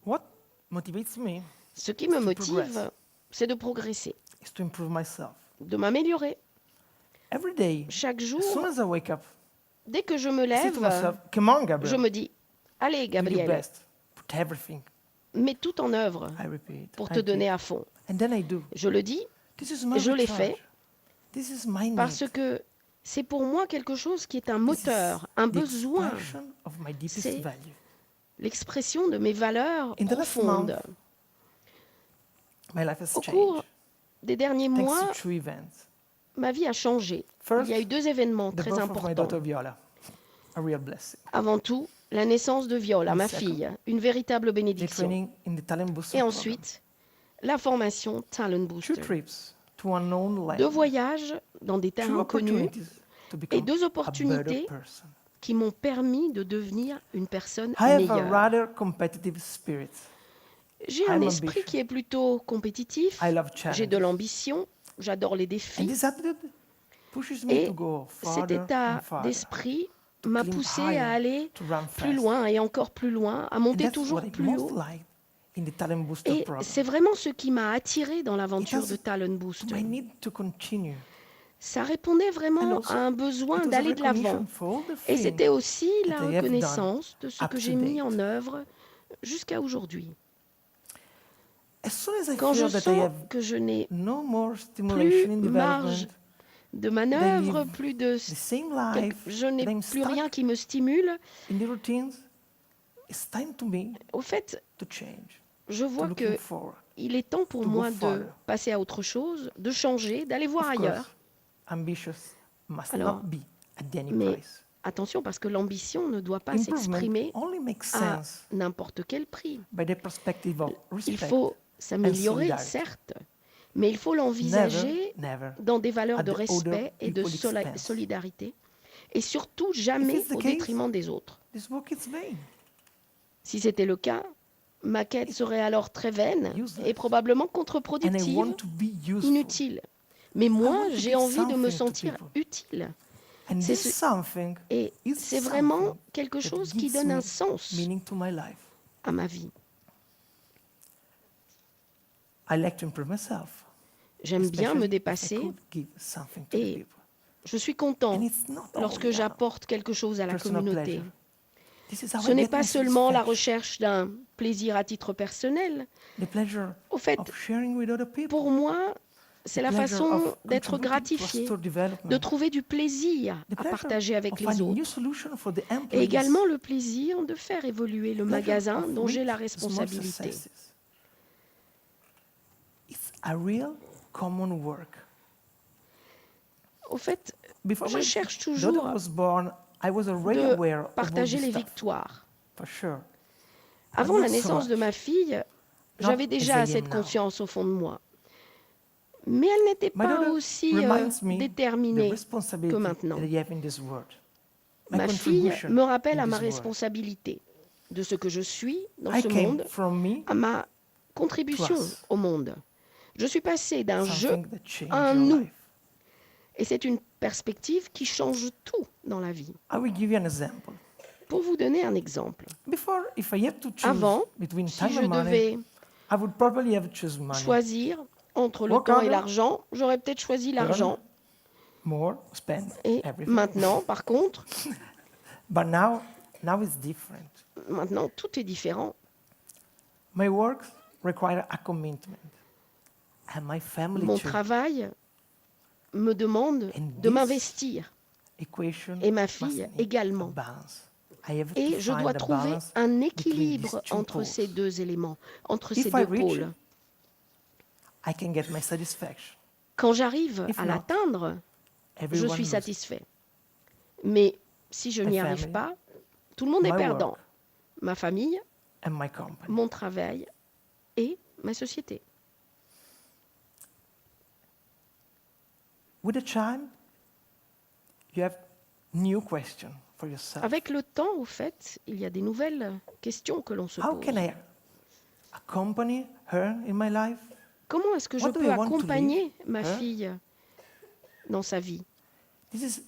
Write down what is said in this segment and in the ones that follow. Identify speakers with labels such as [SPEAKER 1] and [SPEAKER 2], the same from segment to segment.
[SPEAKER 1] What motivates me
[SPEAKER 2] Ce qui me
[SPEAKER 1] to
[SPEAKER 2] motive,
[SPEAKER 1] progress.
[SPEAKER 2] c'est de progresser,
[SPEAKER 1] is to improve myself.
[SPEAKER 2] de m'améliorer.
[SPEAKER 1] Every day,
[SPEAKER 2] Chaque
[SPEAKER 1] as soon
[SPEAKER 2] jour,
[SPEAKER 1] as I wake up,
[SPEAKER 2] dès que je me
[SPEAKER 1] I say to
[SPEAKER 2] lève,
[SPEAKER 1] myself, come on,
[SPEAKER 2] je
[SPEAKER 1] Gabriel,
[SPEAKER 2] me dis, allez
[SPEAKER 1] do your
[SPEAKER 2] Gabriel,
[SPEAKER 1] best. Put everything.
[SPEAKER 2] mets tout en œuvre
[SPEAKER 1] I repeat.
[SPEAKER 2] pour
[SPEAKER 1] I
[SPEAKER 2] te donner
[SPEAKER 1] repeat.
[SPEAKER 2] à fond.
[SPEAKER 1] And then I do.
[SPEAKER 2] Je le dis
[SPEAKER 1] This is my
[SPEAKER 2] je l'ai
[SPEAKER 1] recharge.
[SPEAKER 2] fait
[SPEAKER 1] This is my
[SPEAKER 2] parce
[SPEAKER 1] need.
[SPEAKER 2] que c'est pour moi quelque chose qui est un
[SPEAKER 1] This is
[SPEAKER 2] moteur, un
[SPEAKER 1] the
[SPEAKER 2] besoin,
[SPEAKER 1] expression of my deepest
[SPEAKER 2] C'est
[SPEAKER 1] value.
[SPEAKER 2] l'expression de mes valeurs
[SPEAKER 1] In the last
[SPEAKER 2] profondes.
[SPEAKER 1] month, my life has
[SPEAKER 2] Au
[SPEAKER 1] changed.
[SPEAKER 2] cours des derniers
[SPEAKER 1] Thanks
[SPEAKER 2] mois,
[SPEAKER 1] to two events.
[SPEAKER 2] ma vie a changé.
[SPEAKER 1] First,
[SPEAKER 2] Il y a eu deux événements
[SPEAKER 1] the
[SPEAKER 2] très
[SPEAKER 1] birth of my
[SPEAKER 2] importants.
[SPEAKER 1] daughter Viola, a real blessing.
[SPEAKER 2] Avant tout, la naissance de Viola,
[SPEAKER 1] And
[SPEAKER 2] ma
[SPEAKER 1] second,
[SPEAKER 2] fille, une véritable
[SPEAKER 1] The
[SPEAKER 2] bénédiction.
[SPEAKER 1] training in the Talent Booster
[SPEAKER 2] Et
[SPEAKER 1] program.
[SPEAKER 2] ensuite, la formation Talent
[SPEAKER 1] Two
[SPEAKER 2] Booster.
[SPEAKER 1] trips to unknown
[SPEAKER 2] Deux
[SPEAKER 1] land.
[SPEAKER 2] voyages dans des terres
[SPEAKER 1] Two
[SPEAKER 2] inconnues
[SPEAKER 1] opportunities to
[SPEAKER 2] et
[SPEAKER 1] become
[SPEAKER 2] deux
[SPEAKER 1] a
[SPEAKER 2] opportunités
[SPEAKER 1] better person.
[SPEAKER 2] qui m'ont permis de devenir une personne
[SPEAKER 1] I have a
[SPEAKER 2] meilleure.
[SPEAKER 1] rather competitive spirit.
[SPEAKER 2] J'ai un
[SPEAKER 1] I'm
[SPEAKER 2] esprit
[SPEAKER 1] ambitious.
[SPEAKER 2] qui est plutôt compétitif,
[SPEAKER 1] I love
[SPEAKER 2] j'ai de
[SPEAKER 1] challenges.
[SPEAKER 2] l'ambition, j'adore les
[SPEAKER 1] And
[SPEAKER 2] défis.
[SPEAKER 1] this attitude pushes me
[SPEAKER 2] Et
[SPEAKER 1] to go
[SPEAKER 2] cet
[SPEAKER 1] farther and
[SPEAKER 2] état
[SPEAKER 1] farther,
[SPEAKER 2] d'esprit
[SPEAKER 1] to
[SPEAKER 2] m'a
[SPEAKER 1] climb
[SPEAKER 2] poussé
[SPEAKER 1] higher,
[SPEAKER 2] à aller
[SPEAKER 1] to run
[SPEAKER 2] plus
[SPEAKER 1] fast.
[SPEAKER 2] loin et encore plus loin, à
[SPEAKER 1] And
[SPEAKER 2] monter
[SPEAKER 1] that's
[SPEAKER 2] toujours
[SPEAKER 1] what I
[SPEAKER 2] plus
[SPEAKER 1] most
[SPEAKER 2] haut.
[SPEAKER 1] like in the Talent Booster
[SPEAKER 2] Et
[SPEAKER 1] program.
[SPEAKER 2] c'est vraiment ce qui m'a attiré dans l'aventure
[SPEAKER 1] It
[SPEAKER 2] de
[SPEAKER 1] has
[SPEAKER 2] Talent
[SPEAKER 1] To
[SPEAKER 2] Booster.
[SPEAKER 1] my need to continue.
[SPEAKER 2] Ça répondait
[SPEAKER 1] And
[SPEAKER 2] vraiment
[SPEAKER 1] also,
[SPEAKER 2] à un
[SPEAKER 1] it
[SPEAKER 2] besoin
[SPEAKER 1] was a
[SPEAKER 2] d'aller de l'avant.
[SPEAKER 1] recognition for all the
[SPEAKER 2] Et
[SPEAKER 1] things
[SPEAKER 2] c'était aussi la
[SPEAKER 1] that I have done
[SPEAKER 2] reconnaissance de ce
[SPEAKER 1] up
[SPEAKER 2] que
[SPEAKER 1] to
[SPEAKER 2] j'ai mis
[SPEAKER 1] date.
[SPEAKER 2] en œuvre jusqu'à aujourd'hui.
[SPEAKER 1] As soon as I
[SPEAKER 2] Quand je
[SPEAKER 1] feel that I
[SPEAKER 2] sens
[SPEAKER 1] have
[SPEAKER 2] que je n'ai
[SPEAKER 1] no more
[SPEAKER 2] plus
[SPEAKER 1] stimulation in
[SPEAKER 2] marge
[SPEAKER 1] development,
[SPEAKER 2] de
[SPEAKER 1] that I
[SPEAKER 2] manœuvre,
[SPEAKER 1] live
[SPEAKER 2] plus de...
[SPEAKER 1] the same life,
[SPEAKER 2] Je n'ai
[SPEAKER 1] that I'm
[SPEAKER 2] plus rien
[SPEAKER 1] stuck
[SPEAKER 2] qui me stimule.
[SPEAKER 1] in the routines, it's time to me
[SPEAKER 2] Au fait,
[SPEAKER 1] to change,
[SPEAKER 2] je
[SPEAKER 1] to
[SPEAKER 2] vois
[SPEAKER 1] looking
[SPEAKER 2] que
[SPEAKER 1] forward.
[SPEAKER 2] il est temps pour
[SPEAKER 1] to go
[SPEAKER 2] moi de
[SPEAKER 1] farther.
[SPEAKER 2] passer à autre chose, de changer, d'aller voir
[SPEAKER 1] Of
[SPEAKER 2] ailleurs.
[SPEAKER 1] course, ambitious must
[SPEAKER 2] Alors,
[SPEAKER 1] not be at any
[SPEAKER 2] mais
[SPEAKER 1] price.
[SPEAKER 2] attention, parce que l'ambition ne doit pas
[SPEAKER 1] Improvement
[SPEAKER 2] s'exprimer
[SPEAKER 1] only makes
[SPEAKER 2] à
[SPEAKER 1] sense
[SPEAKER 2] n'importe quel prix.
[SPEAKER 1] by the perspective of
[SPEAKER 2] Il
[SPEAKER 1] respect.
[SPEAKER 2] faut s'améliorer,
[SPEAKER 1] solidarity.
[SPEAKER 2] certes, mais il faut l'envisager
[SPEAKER 1] Never
[SPEAKER 2] dans des valeurs
[SPEAKER 1] at
[SPEAKER 2] de
[SPEAKER 1] the
[SPEAKER 2] respect
[SPEAKER 1] other
[SPEAKER 2] et de
[SPEAKER 1] people's expense.
[SPEAKER 2] solidarité, et surtout jamais
[SPEAKER 1] it's the
[SPEAKER 2] au
[SPEAKER 1] case,
[SPEAKER 2] détriment des autres.
[SPEAKER 1] This work is vain.
[SPEAKER 2] Si c'était le cas, ma quête serait alors très vaine
[SPEAKER 1] Useless.
[SPEAKER 2] et probablement
[SPEAKER 1] And I
[SPEAKER 2] contre-productive,
[SPEAKER 1] want to be useful.
[SPEAKER 2] inutile. Mais moi,
[SPEAKER 1] want to
[SPEAKER 2] j'ai
[SPEAKER 1] be
[SPEAKER 2] envie de me
[SPEAKER 1] something to
[SPEAKER 2] sentir
[SPEAKER 1] people.
[SPEAKER 2] utile.
[SPEAKER 1] And
[SPEAKER 2] C'est
[SPEAKER 1] this
[SPEAKER 2] ce-
[SPEAKER 1] something
[SPEAKER 2] Et
[SPEAKER 1] is
[SPEAKER 2] c'est vraiment
[SPEAKER 1] something
[SPEAKER 2] quelque
[SPEAKER 1] that
[SPEAKER 2] chose qui
[SPEAKER 1] gives
[SPEAKER 2] donne
[SPEAKER 1] me
[SPEAKER 2] un sens
[SPEAKER 1] meaning to my life.
[SPEAKER 2] à ma vie.
[SPEAKER 1] I like to improve myself.
[SPEAKER 2] J'aime bien
[SPEAKER 1] especially
[SPEAKER 2] me
[SPEAKER 1] if I
[SPEAKER 2] dépasser.
[SPEAKER 1] could give something to
[SPEAKER 2] Et
[SPEAKER 1] the people.
[SPEAKER 2] Je suis content
[SPEAKER 1] And it's not
[SPEAKER 2] lorsque
[SPEAKER 1] only
[SPEAKER 2] j'apporte quelque chose à la
[SPEAKER 1] personal
[SPEAKER 2] communauté.
[SPEAKER 1] pleasure. This is how
[SPEAKER 2] Ce
[SPEAKER 1] I
[SPEAKER 2] n'est
[SPEAKER 1] get
[SPEAKER 2] pas
[SPEAKER 1] my
[SPEAKER 2] seulement la
[SPEAKER 1] satisfaction.
[SPEAKER 2] recherche d'un plaisir à titre personnel.
[SPEAKER 1] The pleasure
[SPEAKER 2] Au fait,
[SPEAKER 1] of sharing with other people.
[SPEAKER 2] pour moi, c'est la
[SPEAKER 1] pleasure
[SPEAKER 2] façon
[SPEAKER 1] of
[SPEAKER 2] d'être
[SPEAKER 1] contributing to a
[SPEAKER 2] gratifié,
[SPEAKER 1] store
[SPEAKER 2] de
[SPEAKER 1] development.
[SPEAKER 2] trouver du plaisir
[SPEAKER 1] The
[SPEAKER 2] à
[SPEAKER 1] pleasure
[SPEAKER 2] partager avec
[SPEAKER 1] of
[SPEAKER 2] les
[SPEAKER 1] finding new
[SPEAKER 2] autres.
[SPEAKER 1] solution for the
[SPEAKER 2] Et
[SPEAKER 1] employees.
[SPEAKER 2] également le plaisir de faire évoluer le
[SPEAKER 1] Pleasure
[SPEAKER 2] magasin
[SPEAKER 1] of
[SPEAKER 2] dont j'ai la
[SPEAKER 1] reap small
[SPEAKER 2] responsabilité.
[SPEAKER 1] successes. It's a real common work.
[SPEAKER 2] Au fait,
[SPEAKER 1] Before
[SPEAKER 2] je
[SPEAKER 1] my
[SPEAKER 2] cherche
[SPEAKER 1] daughter
[SPEAKER 2] toujours
[SPEAKER 1] was born, I was already aware
[SPEAKER 2] de
[SPEAKER 1] of all
[SPEAKER 2] partager
[SPEAKER 1] this
[SPEAKER 2] les
[SPEAKER 1] stuff,
[SPEAKER 2] victoires.
[SPEAKER 1] for sure.
[SPEAKER 2] Avant
[SPEAKER 1] not
[SPEAKER 2] la
[SPEAKER 1] so
[SPEAKER 2] naissance de
[SPEAKER 1] much.
[SPEAKER 2] ma fille,
[SPEAKER 1] Not
[SPEAKER 2] j'avais
[SPEAKER 1] as
[SPEAKER 2] déjà
[SPEAKER 1] I
[SPEAKER 2] cette
[SPEAKER 1] am now.
[SPEAKER 2] conscience au fond de moi. Mais elle n'était
[SPEAKER 1] My
[SPEAKER 2] pas
[SPEAKER 1] daughter
[SPEAKER 2] aussi
[SPEAKER 1] reminds me the
[SPEAKER 2] déterminée que
[SPEAKER 1] responsibility
[SPEAKER 2] maintenant.
[SPEAKER 1] that I have in this world. My
[SPEAKER 2] Ma fille
[SPEAKER 1] contribution
[SPEAKER 2] me rappelle
[SPEAKER 1] in
[SPEAKER 2] à ma
[SPEAKER 1] this world.
[SPEAKER 2] responsabilité de ce que je suis dans
[SPEAKER 1] I
[SPEAKER 2] ce
[SPEAKER 1] came
[SPEAKER 2] monde,
[SPEAKER 1] from me
[SPEAKER 2] à ma contribution
[SPEAKER 1] to us.
[SPEAKER 2] au monde. Je suis passée d'un jeu
[SPEAKER 1] Something that changed
[SPEAKER 2] à un
[SPEAKER 1] your
[SPEAKER 2] nous.
[SPEAKER 1] life.
[SPEAKER 2] Et c'est une perspective qui change tout dans la vie.
[SPEAKER 1] I will give you an example.
[SPEAKER 2] Pour vous donner un exemple,
[SPEAKER 1] Before, if I had to choose
[SPEAKER 2] avant,
[SPEAKER 1] between
[SPEAKER 2] si
[SPEAKER 1] time
[SPEAKER 2] je
[SPEAKER 1] and money,
[SPEAKER 2] devais
[SPEAKER 1] I would probably have chosen money.
[SPEAKER 2] choisir entre le
[SPEAKER 1] Work
[SPEAKER 2] temps et
[SPEAKER 1] harder,
[SPEAKER 2] l'argent, j'aurais peut-être choisi l'argent.
[SPEAKER 1] more, spend
[SPEAKER 2] Et
[SPEAKER 1] everything.
[SPEAKER 2] maintenant, par contre,
[SPEAKER 1] But now it's different.
[SPEAKER 2] maintenant tout est différent.
[SPEAKER 1] My work require a commitment, and my family
[SPEAKER 2] Mon
[SPEAKER 1] too.
[SPEAKER 2] travail me demande
[SPEAKER 1] And
[SPEAKER 2] de
[SPEAKER 1] this
[SPEAKER 2] m'investir.
[SPEAKER 1] Equation
[SPEAKER 2] Et ma
[SPEAKER 1] must
[SPEAKER 2] fille
[SPEAKER 1] need
[SPEAKER 2] également.
[SPEAKER 1] a balance. I have to
[SPEAKER 2] Et je
[SPEAKER 1] find
[SPEAKER 2] dois
[SPEAKER 1] a
[SPEAKER 2] trouver
[SPEAKER 1] balance
[SPEAKER 2] un
[SPEAKER 1] between
[SPEAKER 2] équilibre
[SPEAKER 1] these two
[SPEAKER 2] entre
[SPEAKER 1] poles.
[SPEAKER 2] ces deux éléments, entre
[SPEAKER 1] If
[SPEAKER 2] ces
[SPEAKER 1] I
[SPEAKER 2] deux
[SPEAKER 1] reach
[SPEAKER 2] pôles.
[SPEAKER 1] it, I can get my satisfaction.
[SPEAKER 2] Quand j'arrive
[SPEAKER 1] If
[SPEAKER 2] à
[SPEAKER 1] not,
[SPEAKER 2] l'atteindre, je
[SPEAKER 1] Everyone
[SPEAKER 2] suis
[SPEAKER 1] loses.
[SPEAKER 2] satisfait. Mais si je
[SPEAKER 1] My
[SPEAKER 2] n'y arrive
[SPEAKER 1] family,
[SPEAKER 2] pas, tout le monde est
[SPEAKER 1] my
[SPEAKER 2] perdant.
[SPEAKER 1] work.
[SPEAKER 2] Ma famille,
[SPEAKER 1] And my company.
[SPEAKER 2] mon travail et ma société.
[SPEAKER 1] with a child, you have new questions for yourself.
[SPEAKER 2] Avec le temps, au fait, il y a des nouvelles questions que l'on se
[SPEAKER 1] How
[SPEAKER 2] pose.
[SPEAKER 1] can I accompany her in my life?
[SPEAKER 2] Comment est-ce que je
[SPEAKER 1] What do
[SPEAKER 2] peux
[SPEAKER 1] I want to
[SPEAKER 2] accompagner ma
[SPEAKER 1] Hein?
[SPEAKER 2] fille dans sa vie?
[SPEAKER 1] This is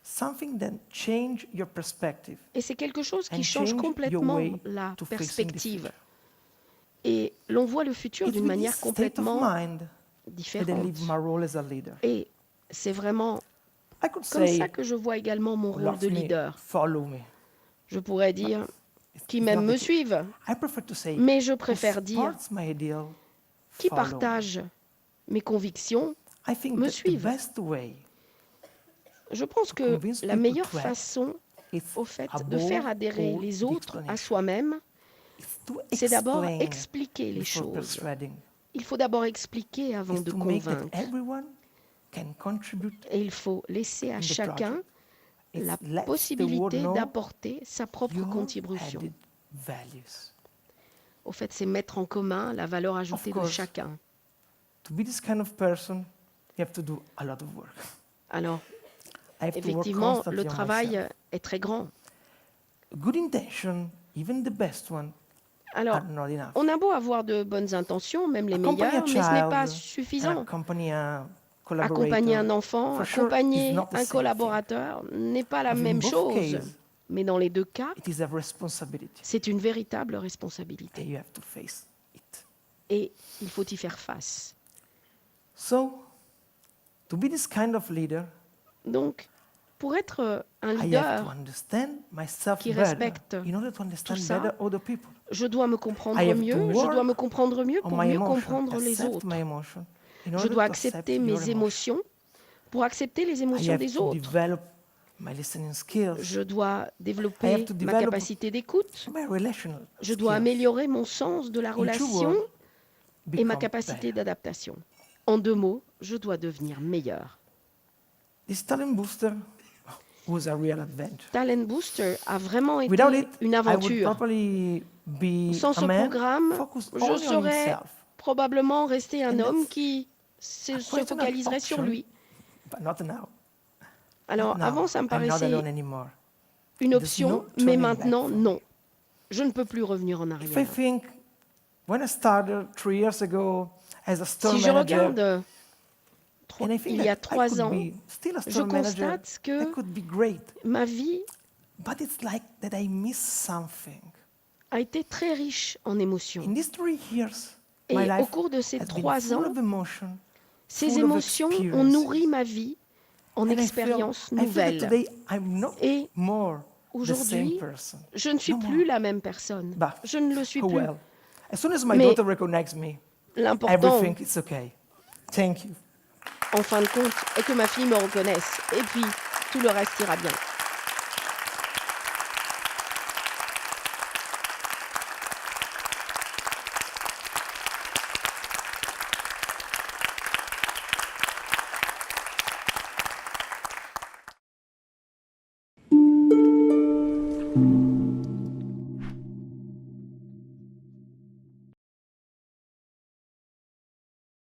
[SPEAKER 1] something that change your perspective
[SPEAKER 2] Et c'est quelque chose
[SPEAKER 1] and
[SPEAKER 2] qui change
[SPEAKER 1] change your
[SPEAKER 2] complètement
[SPEAKER 1] way
[SPEAKER 2] la
[SPEAKER 1] to facing the
[SPEAKER 2] perspective.
[SPEAKER 1] future.
[SPEAKER 2] Et l'on voit le futur
[SPEAKER 1] It's
[SPEAKER 2] d'une
[SPEAKER 1] with
[SPEAKER 2] manière
[SPEAKER 1] this state of
[SPEAKER 2] complètement
[SPEAKER 1] mind that I
[SPEAKER 2] différente.
[SPEAKER 1] live my role as a leader.
[SPEAKER 2] Et c'est vraiment
[SPEAKER 1] I could
[SPEAKER 2] comme
[SPEAKER 1] say,
[SPEAKER 2] ça que je vois également mon rôle
[SPEAKER 1] love
[SPEAKER 2] de
[SPEAKER 1] me,
[SPEAKER 2] leader.
[SPEAKER 1] follow me.
[SPEAKER 2] Je pourrais dire, qui
[SPEAKER 1] It's
[SPEAKER 2] m'aime
[SPEAKER 1] not
[SPEAKER 2] me
[SPEAKER 1] the case.
[SPEAKER 2] suivent,
[SPEAKER 1] I prefer to say,
[SPEAKER 2] mais je
[SPEAKER 1] who
[SPEAKER 2] préfère dire,
[SPEAKER 1] supports my ideal,
[SPEAKER 2] qui
[SPEAKER 1] follow me.
[SPEAKER 2] partage mes convictions.
[SPEAKER 1] I think
[SPEAKER 2] me
[SPEAKER 1] that the
[SPEAKER 2] suivent.
[SPEAKER 1] best way
[SPEAKER 2] Je pense que
[SPEAKER 1] convince
[SPEAKER 2] la
[SPEAKER 1] people
[SPEAKER 2] meilleure
[SPEAKER 1] to act
[SPEAKER 2] façon,
[SPEAKER 1] is
[SPEAKER 2] au fait, de
[SPEAKER 1] above
[SPEAKER 2] faire adhérer
[SPEAKER 1] all
[SPEAKER 2] les
[SPEAKER 1] the
[SPEAKER 2] autres à
[SPEAKER 1] explanation.
[SPEAKER 2] soi-même,
[SPEAKER 1] Is to
[SPEAKER 2] c'est d'abord
[SPEAKER 1] explain
[SPEAKER 2] expliquer les
[SPEAKER 1] before
[SPEAKER 2] choses.
[SPEAKER 1] persuading.
[SPEAKER 2] Il faut d'abord expliquer avant
[SPEAKER 1] Is
[SPEAKER 2] de
[SPEAKER 1] to make that
[SPEAKER 2] convaincre.
[SPEAKER 1] everyone can contribute.
[SPEAKER 2] Et il faut laisser à
[SPEAKER 1] in the
[SPEAKER 2] chacun
[SPEAKER 1] project. It
[SPEAKER 2] la
[SPEAKER 1] lets the world
[SPEAKER 2] possibilité
[SPEAKER 1] know
[SPEAKER 2] d'apporter sa propre
[SPEAKER 1] your
[SPEAKER 2] contribution.
[SPEAKER 1] added values.
[SPEAKER 2] Au fait, c'est mettre en commun la valeur ajoutée de
[SPEAKER 1] course.
[SPEAKER 2] chacun.
[SPEAKER 1] To be this kind of person, you have to do a lot of work.
[SPEAKER 2] Alors,
[SPEAKER 1] I have to work
[SPEAKER 2] effectivement,
[SPEAKER 1] constantly
[SPEAKER 2] le
[SPEAKER 1] on
[SPEAKER 2] travail
[SPEAKER 1] myself.
[SPEAKER 2] est très grand.
[SPEAKER 1] Good intention, even the best one,
[SPEAKER 2] Alors,
[SPEAKER 1] are not enough.
[SPEAKER 2] on a beau avoir de bonnes intentions, même les
[SPEAKER 1] Accompany a
[SPEAKER 2] meilleures, mais ce n'est pas
[SPEAKER 1] child,
[SPEAKER 2] suffisant.
[SPEAKER 1] accompany a
[SPEAKER 2] Accompagner un
[SPEAKER 1] collaborator.
[SPEAKER 2] enfant,
[SPEAKER 1] For sure,
[SPEAKER 2] accompagner
[SPEAKER 1] it's not the
[SPEAKER 2] un
[SPEAKER 1] same
[SPEAKER 2] collaborateur n'est pas la
[SPEAKER 1] But in
[SPEAKER 2] même
[SPEAKER 1] both
[SPEAKER 2] chose.
[SPEAKER 1] cases,
[SPEAKER 2] Mais dans les deux cas,
[SPEAKER 1] it is a responsibility,
[SPEAKER 2] c'est une véritable
[SPEAKER 1] and
[SPEAKER 2] responsabilité.
[SPEAKER 1] you have to face it.
[SPEAKER 2] Et il faut y faire face.
[SPEAKER 1] So, to be this kind of leader,
[SPEAKER 2] Donc, pour être un
[SPEAKER 1] I have to
[SPEAKER 2] leader,
[SPEAKER 1] understand myself
[SPEAKER 2] qui
[SPEAKER 1] better
[SPEAKER 2] respecte
[SPEAKER 1] in order to understand
[SPEAKER 2] ça,
[SPEAKER 1] better other people.
[SPEAKER 2] je dois me comprendre
[SPEAKER 1] I have to
[SPEAKER 2] mieux, je
[SPEAKER 1] work
[SPEAKER 2] dois me comprendre mieux
[SPEAKER 1] On
[SPEAKER 2] pour
[SPEAKER 1] my
[SPEAKER 2] mieux
[SPEAKER 1] emotion,
[SPEAKER 2] comprendre les
[SPEAKER 1] accept
[SPEAKER 2] autres.
[SPEAKER 1] my emotion, in
[SPEAKER 2] Je
[SPEAKER 1] order
[SPEAKER 2] dois
[SPEAKER 1] to accept
[SPEAKER 2] accepter
[SPEAKER 1] your
[SPEAKER 2] mes
[SPEAKER 1] emotion.
[SPEAKER 2] émotions pour accepter les
[SPEAKER 1] I
[SPEAKER 2] émotions
[SPEAKER 1] have
[SPEAKER 2] des
[SPEAKER 1] to
[SPEAKER 2] autres.
[SPEAKER 1] develop my listening skills,
[SPEAKER 2] Je dois
[SPEAKER 1] I have
[SPEAKER 2] développer
[SPEAKER 1] to
[SPEAKER 2] ma
[SPEAKER 1] develop
[SPEAKER 2] capacité d'écoute.
[SPEAKER 1] my relational
[SPEAKER 2] Je dois
[SPEAKER 1] skills.
[SPEAKER 2] améliorer mon sens de la
[SPEAKER 1] In two
[SPEAKER 2] relation
[SPEAKER 1] words,
[SPEAKER 2] et ma
[SPEAKER 1] become
[SPEAKER 2] capacité
[SPEAKER 1] better.
[SPEAKER 2] d'adaptation. En deux mots, je dois devenir meilleur.
[SPEAKER 1] This talent booster was a real adventure.
[SPEAKER 2] Talent Booster a vraiment été
[SPEAKER 1] Without it,
[SPEAKER 2] une
[SPEAKER 1] I would
[SPEAKER 2] aventure.
[SPEAKER 1] probably be
[SPEAKER 2] Sans
[SPEAKER 1] a
[SPEAKER 2] ce
[SPEAKER 1] man
[SPEAKER 2] programme,
[SPEAKER 1] focused
[SPEAKER 2] je
[SPEAKER 1] only on
[SPEAKER 2] serais
[SPEAKER 1] himself.
[SPEAKER 2] probablement resté un
[SPEAKER 1] And
[SPEAKER 2] homme
[SPEAKER 1] that's
[SPEAKER 2] qui se
[SPEAKER 1] quite an
[SPEAKER 2] focaliserait sur
[SPEAKER 1] option.
[SPEAKER 2] lui.
[SPEAKER 1] But not now.
[SPEAKER 2] Alors,
[SPEAKER 1] Not
[SPEAKER 2] avant,
[SPEAKER 1] now.
[SPEAKER 2] ça me
[SPEAKER 1] I'm not
[SPEAKER 2] paraissait
[SPEAKER 1] alone anymore.
[SPEAKER 2] une
[SPEAKER 1] There's
[SPEAKER 2] option,
[SPEAKER 1] no
[SPEAKER 2] mais
[SPEAKER 1] turning
[SPEAKER 2] maintenant,
[SPEAKER 1] back for me.
[SPEAKER 2] non. Je ne peux plus revenir en
[SPEAKER 1] If I
[SPEAKER 2] arrière.
[SPEAKER 1] think, when I started 3 years ago as a store
[SPEAKER 2] Si je
[SPEAKER 1] manager,
[SPEAKER 2] regarde
[SPEAKER 1] and I think
[SPEAKER 2] il y a
[SPEAKER 1] that I
[SPEAKER 2] 3
[SPEAKER 1] could
[SPEAKER 2] ans,
[SPEAKER 1] be still a
[SPEAKER 2] je
[SPEAKER 1] store manager,
[SPEAKER 2] constate
[SPEAKER 1] that
[SPEAKER 2] que
[SPEAKER 1] could be great.
[SPEAKER 2] ma vie
[SPEAKER 1] But it's like that I miss something.
[SPEAKER 2] a été très riche en émotions.
[SPEAKER 1] In these 3 years,
[SPEAKER 2] Et
[SPEAKER 1] my
[SPEAKER 2] au
[SPEAKER 1] life
[SPEAKER 2] cours de ces
[SPEAKER 1] has been
[SPEAKER 2] 3
[SPEAKER 1] full
[SPEAKER 2] ans,
[SPEAKER 1] of emotion,
[SPEAKER 2] ces
[SPEAKER 1] full of
[SPEAKER 2] émotions ont
[SPEAKER 1] experiences.
[SPEAKER 2] nourri ma vie en
[SPEAKER 1] And
[SPEAKER 2] expériences
[SPEAKER 1] I feel that
[SPEAKER 2] nouvelles.
[SPEAKER 1] today I'm not
[SPEAKER 2] Et
[SPEAKER 1] more the
[SPEAKER 2] aujourd'hui,
[SPEAKER 1] same person.
[SPEAKER 2] je ne suis
[SPEAKER 1] No
[SPEAKER 2] plus
[SPEAKER 1] more.
[SPEAKER 2] la même personne.
[SPEAKER 1] Bah,
[SPEAKER 2] Je ne le suis
[SPEAKER 1] Oh
[SPEAKER 2] plus.
[SPEAKER 1] well. As soon as my
[SPEAKER 2] Mais
[SPEAKER 1] daughter recognizes me,
[SPEAKER 2] L'important,
[SPEAKER 1] everything is okay. Thank you.
[SPEAKER 2] en fin de compte, est que ma fille me reconnaisse. Et puis, tout le reste ira bien.